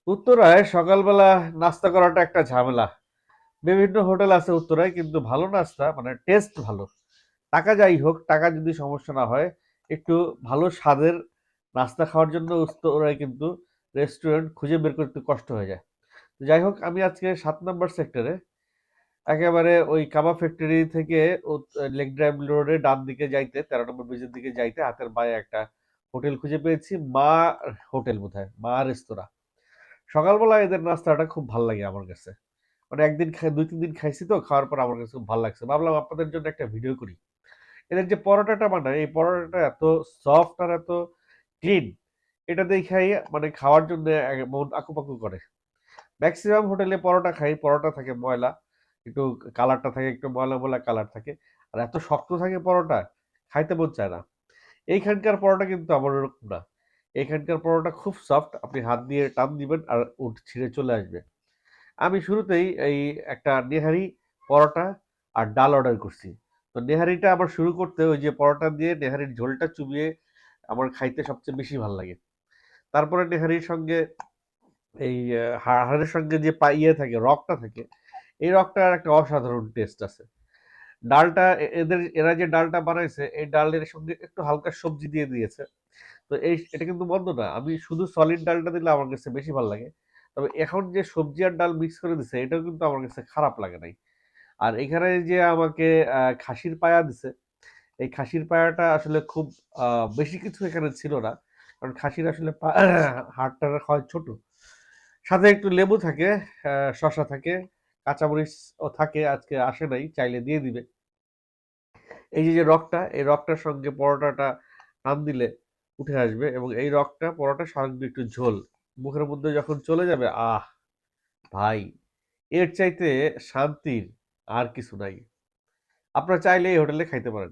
উত্তরায় সকালবেলা নাস্তা করাটা একটা ঝামেলা। বিভিন্ন হোটেল আছে উত্তরায়, কিন্তু ভালো নাস্তা মানে টেস্ট ভালো। টাকা যাই হোক, টাকা যদি সমস্যা না হয়, একটু ভালো স্বাদের নাস্তা খাওয়ার জন্য উত্তরায় কিন্তু রেস্টুরেন্ট খুঁজে বের করতে কষ্ট হয়ে যায়। তো যাই হোক, আমি আজকে 7 নম্বর সেক্টরে একেবারে ওই কাবাব ফ্যাক্টরি থেকে লেক ড্রাইভ রোডে ডান দিকে যাইতে, 13 নম্বর ব্রিজের দিকে যাইতে হাতের বাঁয়ে একটা হোটেল খুঁজে পেয়েছি। মা হোটেল, বোধহয় মা রেস্তোরাঁ। সকালবেলা এদের নাস্তাটা খুব ভাল লাগে আমার কাছে। মানে একদিন খাই, 2-3 দিন খাইছি, তো খাওয়ার পর আমার কাছে খুব ভালো লাগছে। ভাবলাম আপনাদের জন্য একটা ভিডিও করি। এদের যে পরোটাটা বানায়, এই পরোটাটা এত সফট আর এত ক্লিন, এটা দেখাই মানে খাওয়ার জন্য মন আকুপাকু করে। ম্যাক্সিমাম হোটেলে পরোটা খাই, পরোটা থাকে ময়লা, একটু কালারটা থাকে একটু ময়লা ময়লা কালার থাকে, আর এত শক্ত থাকে পরোটা, খাইতে মন চায় না। এইখানকার পরোটা কিন্তু আমার এরকম না। এইখানকার পরোটা খুব সফট, আপনি হাত দিয়ে টান দিবেন আর উঠ ছিঁড়ে চলে আসবে। আমি শুরুতেই এই একটা নেহারি পরোটা আর ডাল অর্ডার করছি। তো নেহারিটা আবার শুরু করতে ওই যে পরোটা দিয়ে নেহারির ঝোলটা চুবিয়ে আমার খাইতে সবচেয়ে বেশি ভালো লাগে। তারপরে নেহারির সঙ্গে এই হাড়ের সঙ্গে যে ইয়ে থাকে, রকটা থাকে, এই রকটার একটা অসাধারণ টেস্ট আছে। ডালটা এরা যে ডালটা বানাইছে, এই ডালের সঙ্গে একটু হালকা সবজি দিয়ে দিয়েছে। তো এটা কিন্তু মন্দ না। আমি শুধু সলিড ডালটা দিলে আমার কাছে বেশি ভালো লাগে। তবে এখন যে সবজি আর ডাল মিক্স করে দিছে, এটাও কিন্তু আমার কাছে খারাপ লাগে নাই। আর এখানে যে আমাকে খাসির পায়া দিছে, এই খাসির পায়াটা আসলে খুব বেশি কিছু এখানে ছিল না। কারণ খাসির আসলে হাড়টা হয় ছোট। সাথে একটু লেবু থাকে, শসা থাকে, কাঁচামরিচও থাকে, আজকে আসে নাই, চাইলে দিয়ে দিবে। এই যে রকটা, এই রকটার সঙ্গে পরোটাটা টান দিলে উঠে আসবে, এবং এই রকটা পরোটার সঙ্গে একটু ঝোল মুখের মধ্যে যখন চলে যাবে, আহ ভাই, এর চাইতে শান্তির আর কিছু নাই। আপনারা চাইলে এই হোটেলে খাইতে পারেন।